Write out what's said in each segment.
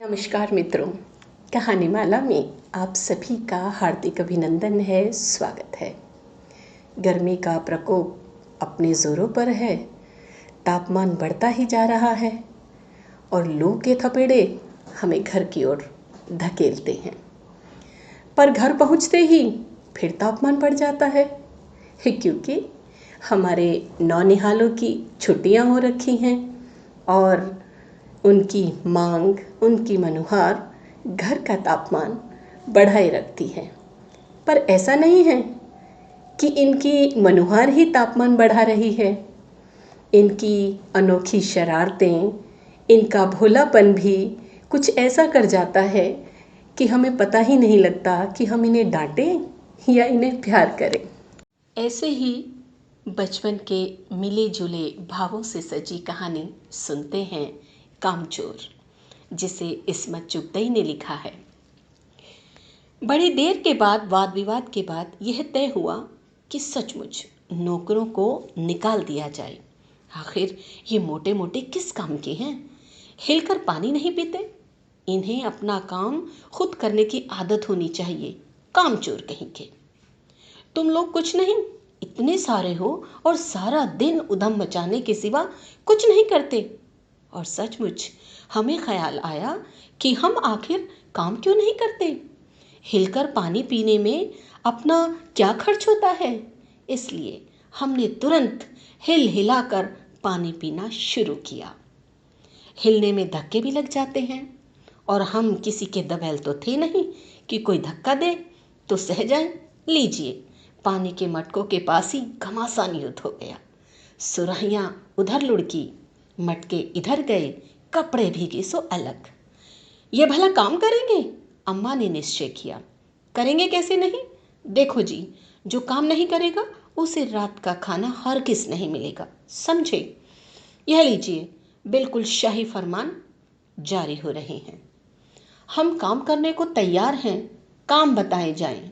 नमस्कार मित्रों, कहानी माला में आप सभी का हार्दिक अभिनंदन है, स्वागत है। गर्मी का प्रकोप अपने जोरों पर है, तापमान बढ़ता ही जा रहा है और लू के थपेड़े हमें घर की ओर धकेलते हैं। पर घर पहुंचते ही फिर तापमान बढ़ जाता है, क्योंकि हमारे नौनिहालों की छुट्टियां हो रखी हैं और उनकी मांग, उनकी मनुहार घर का तापमान बढ़ाए रखती है। पर ऐसा नहीं है कि इनकी मनुहार ही तापमान बढ़ा रही है। इनकी अनोखी शरारतें, इनका भोलापन भी कुछ ऐसा कर जाता है कि हमें पता ही नहीं लगता कि हम इन्हें डांटें या इन्हें प्यार करें। ऐसे ही बचपन के मिले जुले भावों से सजी कहानी सुनते हैं कामचोर, जिसे इस्मत चुगताई ने लिखा है। बड़ी देर के बाद, वाद विवाद के बाद यह तय हुआ कि सचमुच नौकरों को निकाल दिया जाए। आखिर ये मोटे मोटे किस काम के हैं? हिलकर पानी नहीं पीते। इन्हें अपना काम खुद करने की आदत होनी चाहिए। कामचोर कहीं के। तुम लोग कुछ नहीं, इतने सारे हो और सारा दिन उधम मचाने के सिवा कुछ नहीं करते। और सचमुच हमें ख्याल आया कि हम आखिर काम क्यों नहीं करते। हिलकर पानी पीने में अपना क्या खर्च होता है, इसलिए हमने तुरंत हिल हिलाकर पानी पीना शुरू किया। हिलने में धक्के भी लग जाते हैं और हम किसी के दबैल तो थे नहीं कि कोई धक्का दे तो सह जाए। लीजिए, पानी के मटकों के पास ही घमासान युद्ध हो गया। सुराहियां उधर लुढ़की, मटके इधर गए, कपड़े भीगे सो अलग। ये भला काम करेंगे? अम्मा ने निश्चय किया। करेंगे कैसे नहीं? देखो जी, जो काम नहीं करेगा उसे रात का खाना हरगिज़ नहीं मिलेगा, समझे? यह लीजिए, बिल्कुल शाही फरमान जारी हो रहे हैं। हम काम करने को तैयार हैं, काम बताए जाएं।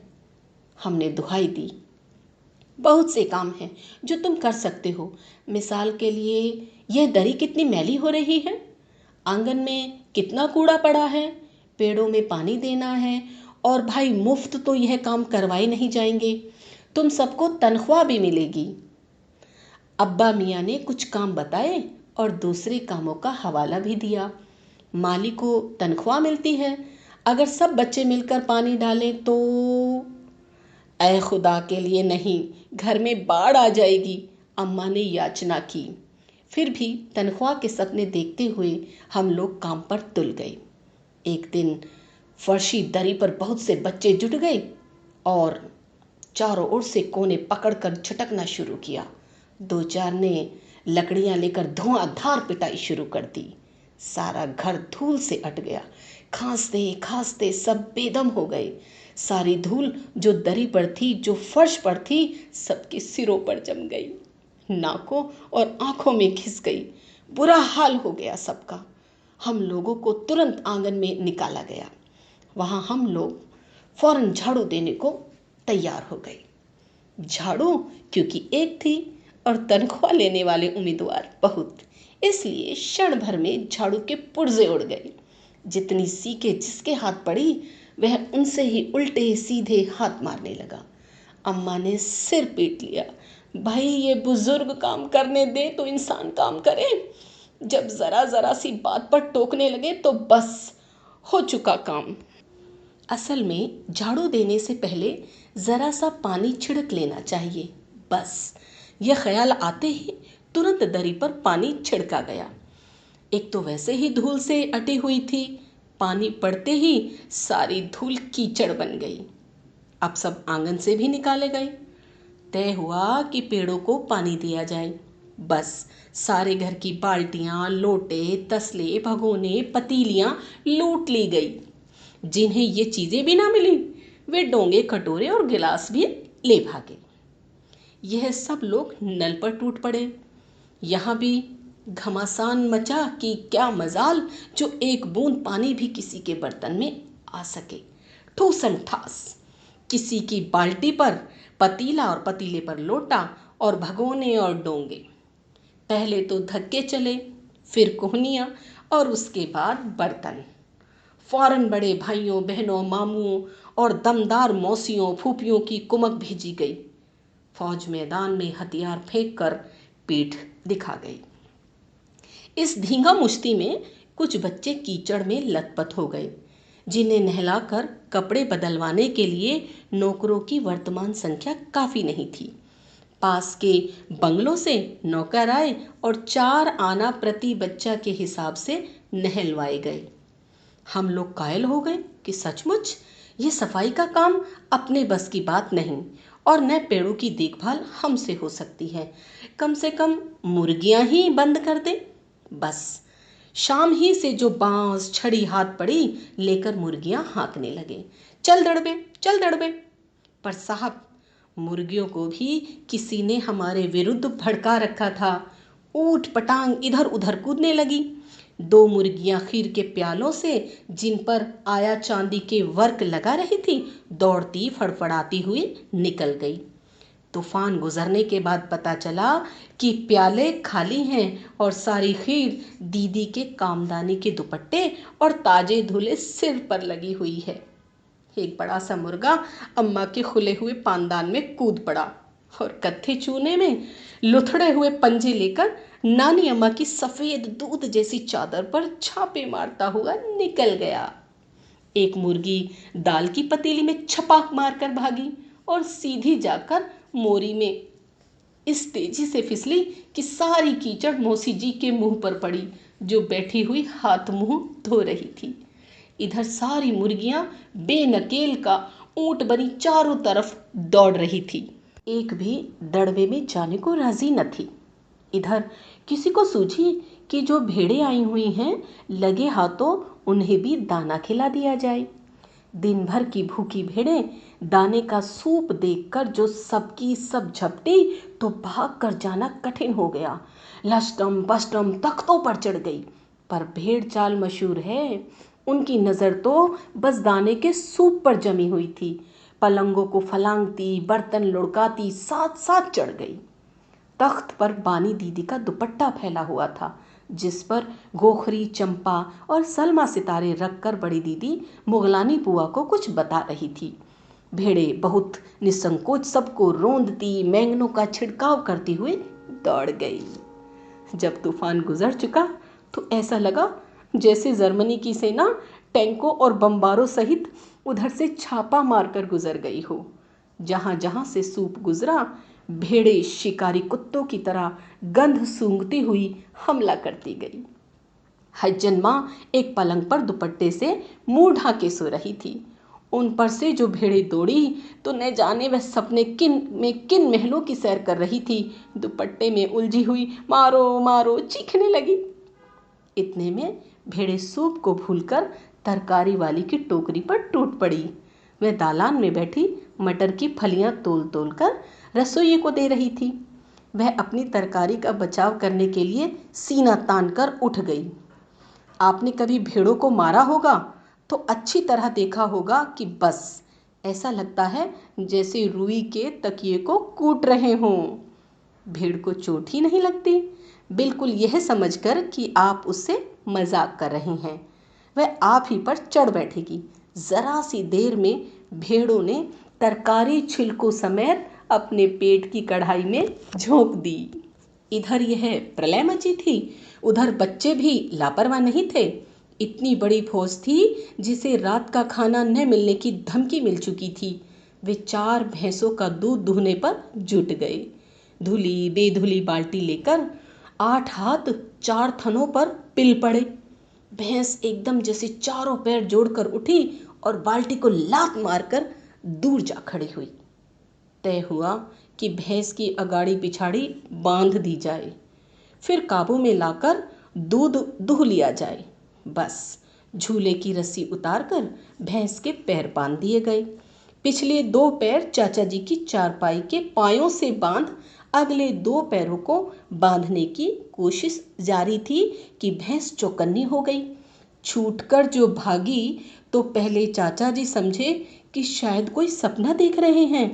हमने दुहाई दी। बहुत से काम हैं जो तुम कर सकते हो। मिसाल के लिए, यह दरी कितनी मैली हो रही है, आंगन में कितना कूड़ा पड़ा है, पेड़ों में पानी देना है, और भाई मुफ्त तो यह काम करवाए नहीं जाएंगे, तुम सबको तनख्वाह भी मिलेगी। अब्बा मियाँ ने कुछ काम बताए और दूसरे कामों का हवाला भी दिया। माली को तनख्वाह मिलती है, अगर सब बच्चे मिलकर पानी डालें तो। ऐ खुदा के लिए नहीं, घर में बाढ़ आ जाएगी, अम्मा ने याचना की। फिर भी तनख्वाह के सपने देखते हुए हम लोग काम पर तुल गए। एक दिन फर्शी दरी पर बहुत से बच्चे जुट गए और चारों ओर से कोने पकड़कर झटकना शुरू किया। दो चार ने लकड़ियां लेकर धुआंधार पिटाई शुरू कर दी। सारा घर धूल से अट गया। खांसते खांसते सब बेदम हो गए। सारी धूल जो दरी पर थी, जो फर्श पर थी, सबके सिरों पर जम गई, नाकों और आंखों में घिस गई। बुरा हाल हो गया सबका। हम लोगों को तुरंत आंगन में निकाला गया। वहां हम लोग फौरन झाड़ू देने को तैयार हो गए। झाड़ू क्योंकि एक थी और तनख्वाह लेने वाले उम्मीदवार बहुत, इसलिए क्षण भर में झाड़ू के पुर्जे उड़ गए। जितनी सीके जिसके हाथ पड़ी, वह उनसे ही उल्टे सीधे हाथ मारने लगा। अम्मा ने सिर पीट लिया। भाई, ये बुजुर्ग काम करने दे तो इंसान काम करे। जब जरा जरा सी बात पर टोकने लगे तो बस हो चुका काम। असल में झाड़ू देने से पहले जरा सा पानी छिड़क लेना चाहिए, बस। यह ख्याल आते ही तुरंत दरी पर पानी छिड़का गया। एक तो वैसे ही धूल से अटी हुई थी, पानी पड़ते ही सारी धूल कीचड़ बन गई। अब सब आंगन से भी निकाले गए। तय हुआ कि पेड़ों को पानी दिया जाए। बस सारे घर की बाल्टियां, लोटे, तसले, भगोने, पतीलियां लूट ली गई। जिन्हें ये चीजें भी ना मिली, वे डोंगे, कटोरे और गिलास भी ले भागे। यह सब लोग नल पर टूट पड़े। यहाँ भी घमासान मचा कि क्या मजाल जो एक बूंद पानी भी किसी के बर्तन में आ सके। ठूसम ठास, किसी की बाल्टी पर पतीला और पतीले पर लोटा और भगोने और डोंगे। पहले तो धक्के चले, फिर कोहनियाँ और उसके बाद बर्तन। फौरन बड़े भाइयों बहनों मामुओं और दमदार मौसियों फूफियों की कुमक भेजी गई। फौज मैदान में हथियार फेंक कर पीठ दिखा गई। इस धींगा मुश्ती में कुछ बच्चे कीचड़ में लथपथ हो गए, जिन्हें नहलाकर कपड़े बदलवाने के लिए नौकरों की वर्तमान संख्या काफ़ी नहीं थी। पास के बंगलों से नौकर आए और 4 आना प्रति बच्चा के हिसाब से नहलवाए गए। हम लोग कायल हो गए कि सचमुच ये सफाई का काम अपने बस की बात नहीं और न पेड़ों की देखभाल हमसे हो सकती है। कम से कम मुर्गियां ही बंद कर दे। बस शाम ही से जो बांस छड़ी हाथ पड़ी लेकर मुर्गियां हाँकने लगे, चल दड़बे चल दड़बे। पर साहब, मुर्गियों को भी किसी ने हमारे विरुद्ध भड़का रखा था। ऊट पटांग इधर उधर कूदने लगी। 2 मुर्गियां खीर के प्यालों से, जिन पर आया चांदी के वर्क लगा रही थी, दौड़ती फड़फड़ाती हुई निकल गई। तूफान गुजरने के बाद पता चला कि प्याले खाली हैं और सारी खीर दीदी के कामदानी के दुपट्टे और ताजे धुले सिर पर लगी हुई है। एक बड़ा सा मुर्गा अम्मा के खुले हुए पानदान में कूद पड़ा और कत्थे चूने में लुथड़े हुए पंजे लेकर नानी अम्मा की सफेद दूध जैसी चादर पर छापे मारता हुआ निकल गया। एक मुर्गी दाल की पतीली में छपाक मारकर भागी और सीधी जाकर मोरी में इस तेजी से फिसली कि सारी कीचड़ मौसी जी के मुंह पर पड़ी, जो बैठी हुई हाथ मुंह धो रही थी। इधर सारी मुर्गियां बेनकेल का ऊंट बनी चारों तरफ दौड़ रही थी। एक भी दड़बे में जाने को राजी न थी। इधर किसी को सूझी कि जो भेड़ें आई हुई हैं, लगे हाथों उन्हें भी दाना खिला दिया जाए। दिन भर की भूखी भेड़ें दाने का सूप देखकर जो सबकी सब झपटी तो भाग कर जाना कठिन हो गया। लष्टम पष्टम तख्तों पर चढ़ गई। पर भेड़ चाल मशहूर है, उनकी नज़र तो बस दाने के सूप पर जमी हुई थी। पलंगों को फलांगती, बर्तन लुढ़काती साथ साथ चढ़ गई। तख्त पर बानी दीदी का दुपट्टा फैला हुआ था, जिस पर गोखरी, चंपा और सलमा सितारे रखकर बड़ी दीदी मुगलानी बुआ को कुछ बता रही थी। भेड़े बहुत निसंकोच सबको रोंदती, बैंगनों का छिड़काव करती हुई दौड़ गई। जब तूफान गुजर चुका तो ऐसा लगा जैसे जर्मनी की सेना टैंकों और बम्बारों सहित उधर से छापा मारकर गुजर गई हो। जहां जहां से सूप गुजरा, भेड़े शिकारी कुत्तों की तरह गंध सूंघती हुई हमला करती गई। हज्जन माँ एक पलंग पर दुपट्टे से मुंह ढाके सो रही थी। उन पर से जो भेड़े दौड़ी तो न जाने वह सपने किन महलों की सैर कर रही थी। दुपट्टे में उलझी हुई मारो मारो चीखने लगी। इतने में भेड़े सूप को भूलकर तरकारी वाली की टोकरी पर टूट पड़ी। वह दालान में बैठी मटर की फलियां तोल तोल कर रसोइये को दे रही थी। वह अपनी तरकारी का बचाव करने के लिए सीना तान कर उठ गई। आपने कभी भेड़ों को मारा होगा तो अच्छी तरह देखा होगा कि बस ऐसा लगता है जैसे रुई के तकिए को कूट रहे हों। भेड़ को चोट ही नहीं लगती, बिल्कुल यह समझकर कि आप उससे मजाक कर रहे हैं। वह आप ही पर चढ़ बैठेगी। जरा सी देर में भेड़ों ने तरकारी छिलकों समेत अपने पेट की कढ़ाई में झोंक दी। इधर यह प्रलय मची थी, उधर बच्चे भी लापरवाह नहीं थे। इतनी बड़ी फौज थी जिसे रात का खाना न मिलने की धमकी मिल चुकी थी। वे 4 भैंसों का दूध दुहने पर जुट गए। धुली बेधुली बाल्टी लेकर 8 हाथ 4 थनों पर पिल पड़े। भैंस एकदम जैसे चारों पैर जोड़कर उठी और बाल्टी को लात मारकर दूर जा खड़ी हुई। तय हुआ कि भैंस की अगाड़ी पिछाड़ी बांध दी जाए, फिर काबू में लाकर दूध दुह लिया जाए। बस झूले की रस्सी उतारकर भैंस के पैर बांध दिए गए। पिछले 2 पैर चाचा जी की चारपाई के पायों से बांध अगले 2 पैरों को बांधने की कोशिश जारी थी कि भैंस चौकन्नी हो गई। छूटकर जो भागी तो पहले चाचा जी समझे कि शायद कोई सपना देख रहे हैं।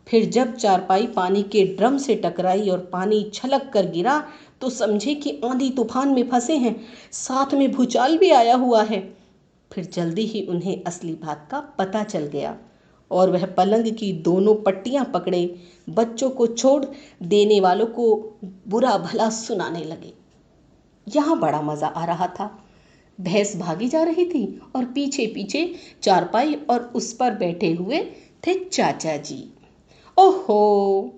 फिर जब चारपाई पानी के ड्रम से टकराई और पानी छलक कर गिरा तो समझे कि आंधी तूफान में फंसे हैं, साथ में भूचाल भी आया हुआ है। फिर जल्दी ही उन्हें असली बात का पता चल गया और वह पलंग की दोनों पट्टियां पकड़े बच्चों को छोड़ देने वालों को बुरा भला सुनाने लगे। यहाँ बड़ा मज़ा आ रहा था। भैंस भागी जा रही थी और पीछे पीछे चारपाई और उस पर बैठे हुए थे चाचा जी। ओहो,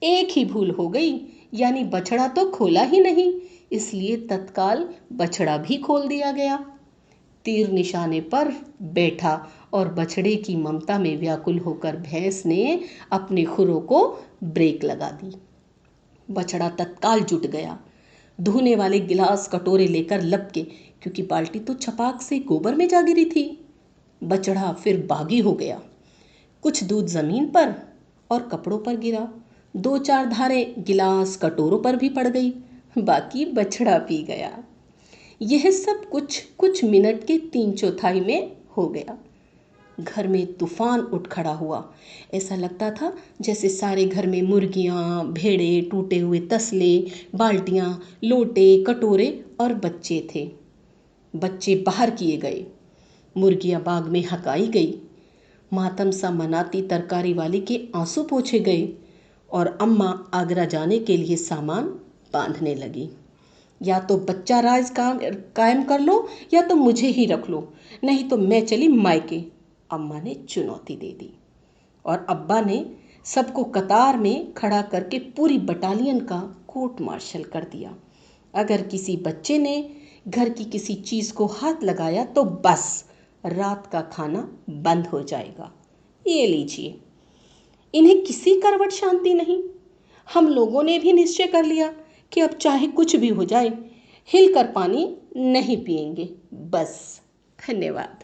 एक ही भूल हो गई, यानी बछड़ा तो खोला ही नहीं, इसलिए तत्काल बछड़ा भी खोल दिया गया। तीर निशाने पर बैठा और बछड़े की ममता में व्याकुल होकर भैंस ने अपने खुरों को ब्रेक लगा दी। बछड़ा तत्काल जुट गया, धोने वाले गिलास कटोरे लेकर लपके, क्योंकि बाल्टी तो छपाक से गोबर में जा गिरी थी। बछड़ा फिर बागी हो गया। कुछ दूध जमीन पर और कपड़ों पर गिरा, 2-4 धारें गिलास कटोरों पर भी पड़ गई, बाकी बछड़ा पी गया। यह सब कुछ मिनट के 3/4 में हो गया। घर में तूफान उठ खड़ा हुआ। ऐसा लगता था जैसे सारे घर में मुर्गियाँ, भेड़े, टूटे हुए तसले, बाल्टियाँ, लोटे, कटोरे और बच्चे थे। बच्चे बाहर किए गए, मुर्गियाँ बाग में हकाई गई, मातम सा मनाती तरकारी वाली के आंसू पोंछे गए और अम्मा आगरा जाने के लिए सामान बांधने लगी। या तो बच्चा राज कायम कर लो या तो मुझे ही रख लो, नहीं तो मैं चली मायके, अम्मा ने चुनौती दे दी। और अब्बा ने सबको कतार में खड़ा करके पूरी बटालियन का कोर्ट मार्शल कर दिया। अगर किसी बच्चे ने घर की किसी चीज़ को हाथ लगाया तो बस रात का खाना बंद हो जाएगा। ये लीजिए, इन्हें किसी करवट शांति नहीं। हम लोगों ने भी निश्चय कर लिया कि अब चाहे कुछ भी हो जाए, हिलकर पानी नहीं पिएंगे। बस, धन्यवाद।